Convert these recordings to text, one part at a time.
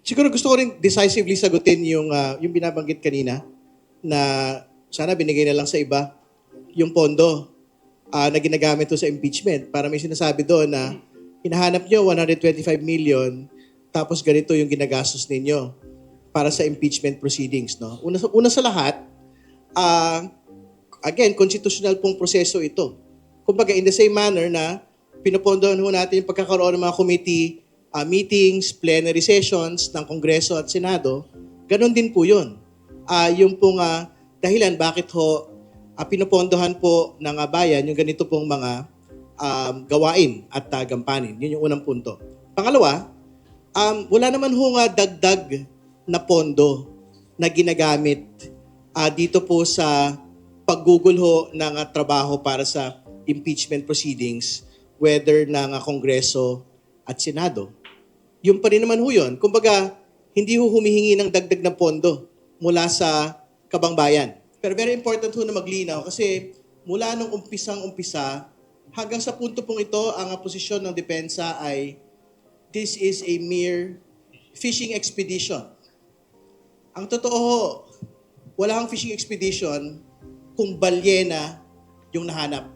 Siguro gusto ko rin decisively sagutin yung binabanggit kanina na sana binigay na lang sa iba yung pondo na ginagamit to sa impeachment. Para may sinasabi doon na hinahanap nyo 125 million tapos ganito yung ginagastos ninyo para sa impeachment proceedings. No? Una sa lahat, ah, again, constitutional pong proseso ito. Kumbaga, in the same manner na pinupondohan ho natin yung pagkakaroon ng mga committee meetings, plenary sessions ng Kongreso at Senado, ganun din po yun. Yung pong dahilan bakit ho pinupondohan po ng bayan yung ganito pong mga gawain at gampanin. Yun yung unang punto. Pangalawa, wala naman ho dagdag na pondo na ginagamit dito po sa paggugol ho ng trabaho para sa impeachment proceedings, whether ng Kongreso at Senado. Yung pa rin naman ho yun. Kumbaga, hindi ho humihingi ng dagdag na pondo mula sa kabangbayan. Pero very important ho na maglinaw kasi mula nung umpisang-umpisa hanggang sa punto pong ito, ang posisyon ng depensa ay this is a mere fishing expedition. Ang totoo ho, wala kang fishing expedition kung balyena yung nahanap.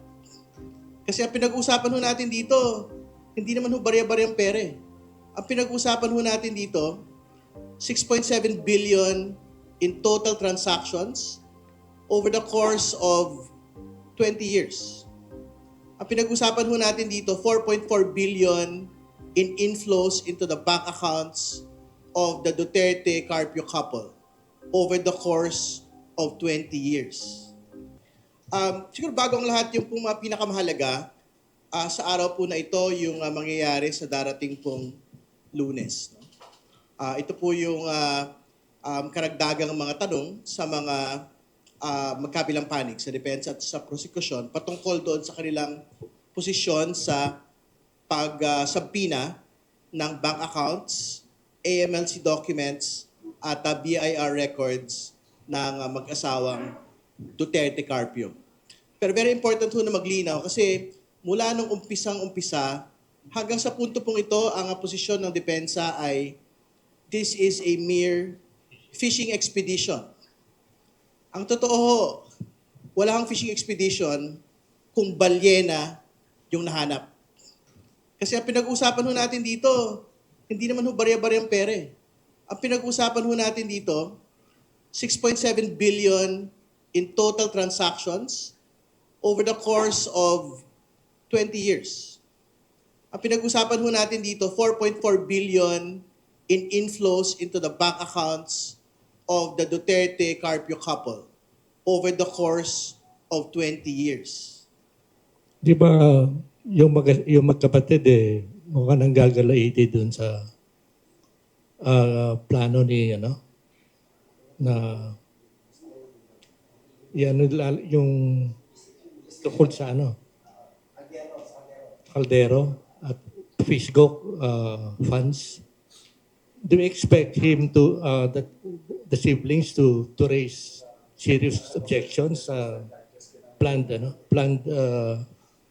Kasi ang pinag-uusapan ho natin dito, hindi naman ho barya-baryang pere. Ang pinag-uusapan ho natin dito, 6.7 billion in total transactions over the course of 20 years. Ang pinag-uusapan ho natin dito, 4.4 billion in inflows into the bank accounts of the Duterte-Carpio couple over the course of 20 years. Siguro bago ang lahat, yung pong pinakamahalaga sa araw po na ito, yung mangyayari sa darating pong Lunes. No? Ito po yung karagdagang mga tanong sa mga magkabilang panig sa depensa at sa prosecution patungkol doon sa kanilang posisyon sa pagsabpina ng bank accounts, AMLC documents at BIR records ng mag-asawang Duterte-Carpio. Pero very important ho na maglinaw kasi mula nung umpisang-umpisa hanggang sa punto pong ito, ang posisyon ng depensa ay this is a mere fishing expedition. Ang totoo ho, wala kang fishing expedition kung balyena yung nahanap. Kasi ang pinag-uusapan ho natin dito, hindi naman ho barya-baryang pere. Ang pinag-uusapan ho natin dito, 6.7 billion in total transactions over the course of 20 years. Ang pinag-usapan ho natin dito, 4.4 billion in inflows into the bank accounts of the Duterte-Carpio couple over the course of 20 years. Di ba yung magkapatid mukhang nang gagalaiti dun sa plano ni na yung tungkol sa Caldero at Fishgok funds. Do we expect him to the siblings to raise serious objections planned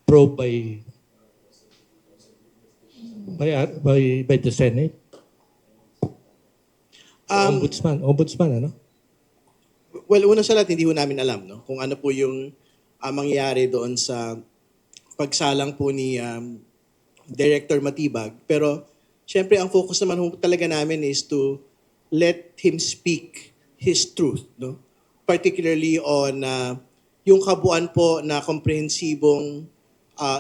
probe by the Senate? Ombudsman Well, una sa lahat, hindi ho namin alam no? Kung ano po yung mangyayari doon sa pagsalang po ni Director Matibag. Pero, syempre, ang focus naman ho talaga namin is to let him speak his truth. No? Particularly on yung kabuuan po na komprehensibong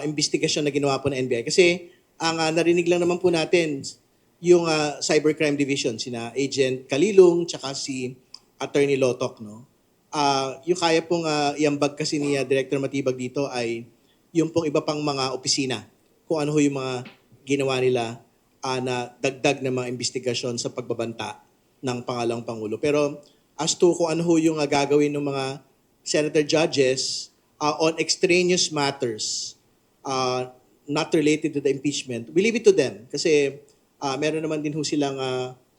investigasyon na ginawa po ng NBI. Kasi, ang narinig lang naman po natin, yung Cybercrime Division, sina Agent Kalilong, tsaka si Attorney Lotok. No? Yung kaya pong iambag kasi ni Director Matibag dito ay yung pong iba pang mga opisina, kung ano ho yung mga ginawa nila na dagdag na mga investigasyon sa pagbabanta ng pangalawang Pangulo. Pero as to kung ano ho yung gagawin ng mga senator judges on extraneous matters not related to the impeachment, we leave it to them. Kasi meron naman din ho silang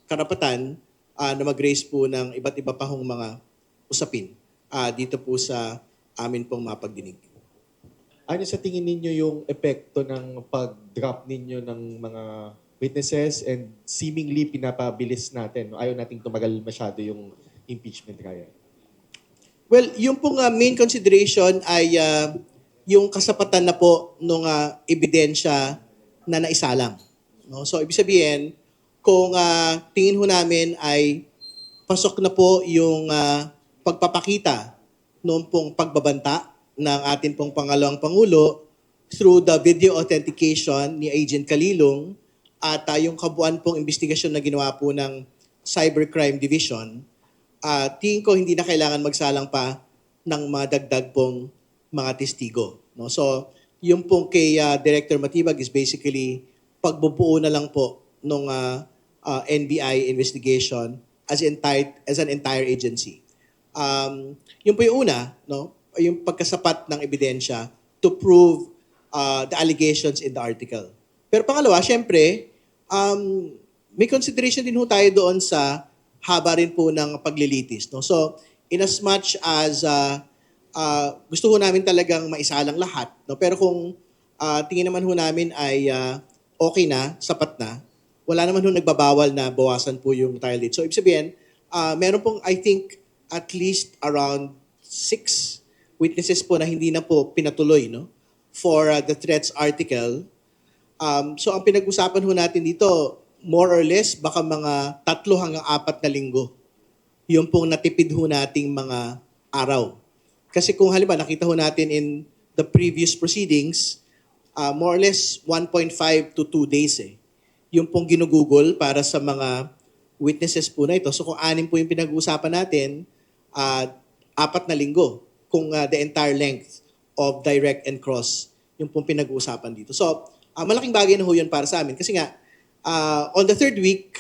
karapatan na mag-raise po ng iba't iba pa hong mga usapin dito po sa amin pong mapagdinig. Ano sa tingin ninyo yung epekto ng pag-drop ninyo ng mga witnesses and seemingly pinapabilis natin. No? Ayaw nating tumagal masyado yung impeachment trial. Well, yung pong main consideration ay yung kasapatan na po ng ebidensya na naisalang. No? So, ibig sabihin, kung tingin ho namin ay pasok na po yung pagpapakita noong pong pagbabanta ng ating pong pangalawang Pangulo through the video authentication ni Agent Kalilong at yung kabuuan pong investigasyon na ginawa po ng Cybercrime Division, tingin ko hindi na kailangan magsalang pa ng mga dagdag pong mga testigo. No? So, yung pong kay Director Matibag is basically pagbubuo na lang po ng NBI investigation as an entire agency. Yun po yung una, no? Yung pagkasapat ng ebidensya to prove the allegations in the article. Pero pangalawa, syempre, may consideration din ho tayo doon sa haba rin po ng paglilitis. No? So, in as much as gusto ho namin talagang maisalang lahat, no? Pero kung tingin naman ho namin ay okay na, sapat na, wala naman ho nagbabawal na bawasan po yung trial date. So, ibig sabihin, meron pong, I think, at least around 6 witnesses po na hindi na po pinatuloy, no? For the threats article. So ang pinag-usapan ho natin dito, more or less, baka mga 3 hanggang 4 na linggo. Yung pong natipid ho nating mga araw. Kasi kung halimbawa nakita ho natin in the previous proceedings, more or less 1.5 to 2 days yung pong ginugugol para sa mga witnesses po na ito. So kung 6 po yung pinag-uusapan natin, 4 na linggo kung the entire length of direct and cross yung pong pinag-uusapan dito. So, malaking bagay na ho yun para sa amin. Kasi nga, on the 3rd week,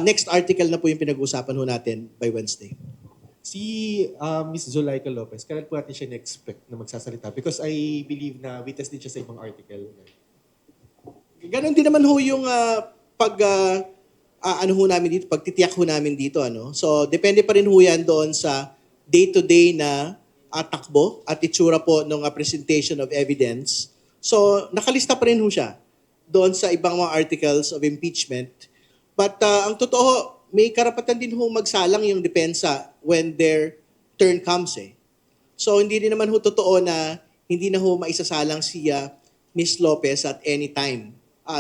next article na po yung pinag-uusapan ho natin by Wednesday. Si Ms. Zulaika Lopez, kailan po natin siya na-expect na magsasalita? Because I believe na witness din siya sa ibang article. Ganon din naman ho yung ano ho namin dito, pagtitiyak ho namin dito. Ano? So, depende pa rin ho yan doon sa day-to-day na takbo at itsura po ng presentation of evidence. So, nakalista pa rin ho siya doon sa ibang mga articles of impeachment. But ang totoo, may karapatan din ho magsalang yung depensa when their turn comes. So, hindi din naman ho totoo na hindi na ho maisasalang si Ms. Lopez at any time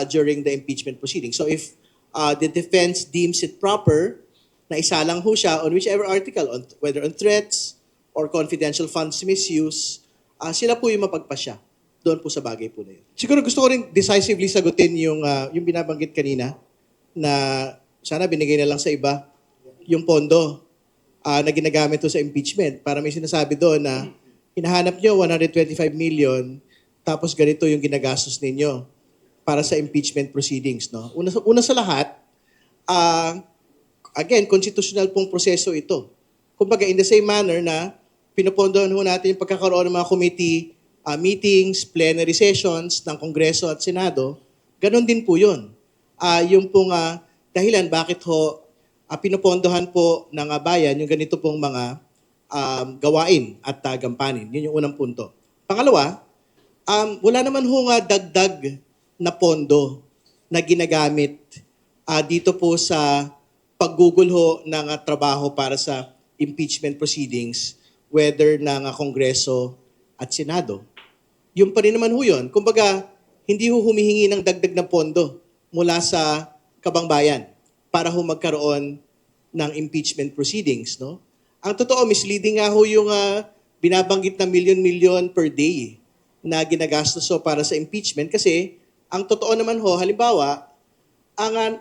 during the impeachment proceeding. So, if the defense deems it proper na isalang ho siya on whichever article, whether on threats, or confidential funds misuse, sila po yung mapagpasya doon po sa bagay po na yun. Siguro gusto ko rin decisively sagutin yung binabanggit kanina na sana binigay na lang sa iba yung pondo na ginagamit to sa impeachment. Para may sinasabi doon na hinahanap nyo 125 million tapos ganito yung ginagastos ninyo para sa impeachment proceedings. No? Una sa lahat, again, constitutional pong proseso ito. Kumbaga, in the same manner na pinupondohan ho natin yung pagkakaroon ng mga committee meetings, plenary sessions ng Kongreso at Senado, ganun din po yun. Yung pong dahilan bakit ho pinupondohan po ng bayan yung ganito pong mga gawain at gampanin. Yun yung unang punto. Pangalawa, wala naman ho dagdag na pondo na ginagamit dito po sa paggugol ho ng trabaho para sa impeachment proceedings, whether ng Kongreso at Senado. Yung pa rin naman ho yun. Kumbaga, hindi ho humihingi ng dagdag na pondo mula sa kabangbayan para ho magkaroon ng impeachment proceedings. No? Ang totoo, misleading nga ho yung binabanggit na milyon-milyon per day na ginagastos ho para sa impeachment kasi ang totoo naman ho, halimbawa,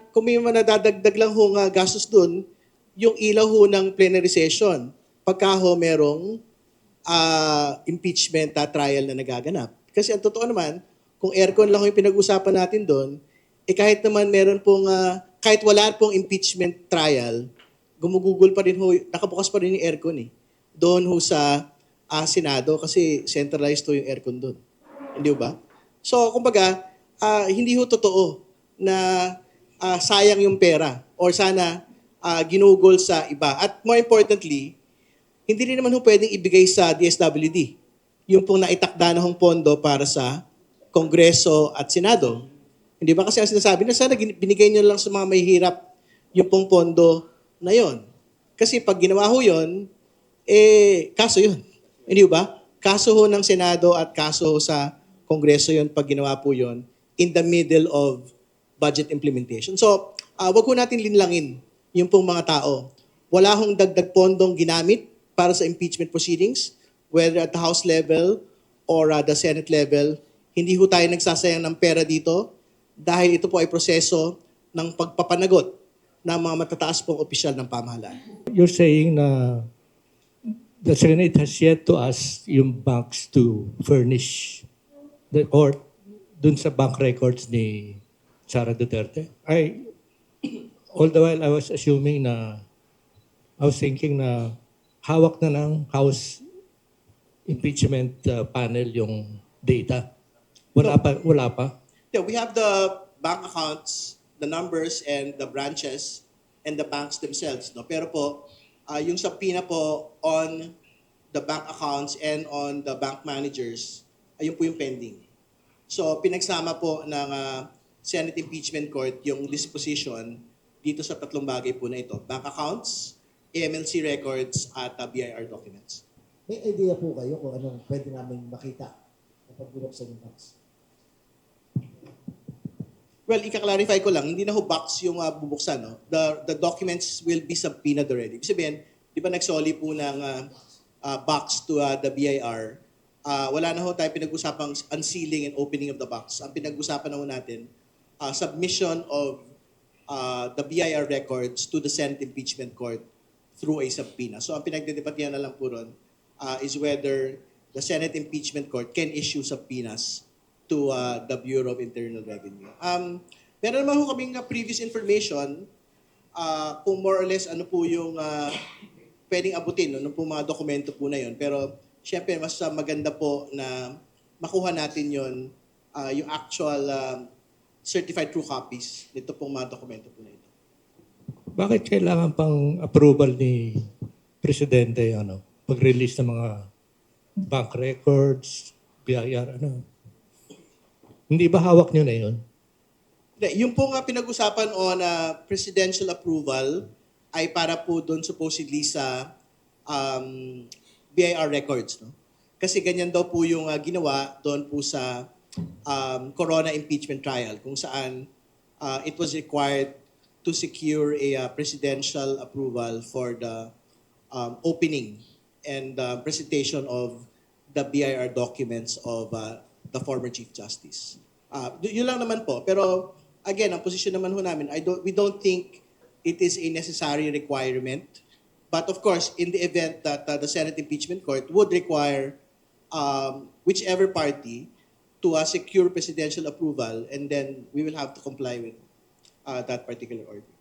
kung may nadadagdag lang ho gastos dun, yung ilaw ho ng plenary session, pagka ho merong impeachment trial na nagaganap. Kasi ang totoo naman, kung aircon lang ho yung pinag-usapan natin doon, kahit naman meron pong, kahit wala pong impeachment trial, gumugugol pa rin ho, nakabukas pa rin yung aircon doon ho sa Senado kasi centralized ho yung aircon doon. Hindi ba? So, kumbaga, hindi ho totoo na sayang yung pera or sana ginugol sa iba. At more importantly, hindi rin naman ho pwedeng ibigay sa DSWD yung pong naitakda na hong pondo para sa Kongreso at Senado. Hindi ba kasi ang sinasabi na sana binigay nyo lang sa mga mahihirap yung pong pondo na yon. Kasi pag ginawa ho yun, kaso yun. Hindi ba? Kaso ho ng Senado at kaso ho sa Kongreso yun pag ginawa po yun in the middle of budget implementation. So, wag ho natin linlangin yung pong mga tao. Wala hong dagdag pondong ginamit para sa impeachment proceedings, whether at the House level or the Senate level. Hindi ho tayo nagsasayang ng pera dito dahil ito po ay proseso ng pagpapanagot ng mga matataas pong opisyal ng pamahalaan. You're saying na the Senate has yet to ask yung banks to furnish the court dun sa bank records ni Sara Duterte. All the while I was thinking na hawak na ng House impeachment panel yung data. Wala pa. Yeah, we have the bank accounts, the numbers, and the branches, and the banks themselves. No? Pero po, yung subpoena po on the bank accounts and on the bank managers, ayun po yung pending. So, pinagsama po ng Senate Impeachment Court yung disposition dito sa tatlong bagay po na ito. Bank accounts, AMLC records, at BIR documents. May idea po kayo kung anong pwede namin makita kapag binuksan yung box? Well, ika-clarify ko lang, hindi na ho box yung bubuksan. No? The documents will be subpoenaed already. Ibig sabihin, di ba nagsoli po ng box to the BIR, wala na ho tayo pinag-usapang unsealing and opening of the box. Ang pinag-usapan na ho natin, submission of the BIR records to the Senate Impeachment Court through a subpoena. So ang pinagdedebatihan na lang po ron is whether the Senate Impeachment Court can issue subpoenas to the Bureau of Internal Revenue. Meron naman ho kaming previous information kung more or less ano po yung pwedeng abutin, no, po mga dokumento po na yun. Pero syempre mas maganda po na makuha natin yun, yung actual certified true copies nito pong mga dokumento po na ito. Bakit kailangan pang approval ni Presidente pag-release ng mga bank records, BIR, Hindi ba hawak nyo na yun? Yung po nga pinag-usapan on presidential approval ay para po doon supposedly sa BIR records. No? Kasi ganyan daw po yung ginawa doon po sa Corona impeachment trial kung saan it was required to secure a presidential approval for the opening and presentation of the BIR documents of the former Chief Justice. Yun lang naman po. Pero again, ang position naman ho namin, we don't think it is a necessary requirement. But of course, in the event that the Senate Impeachment Court would require whichever party to secure presidential approval, and then we will have to comply with that particular order.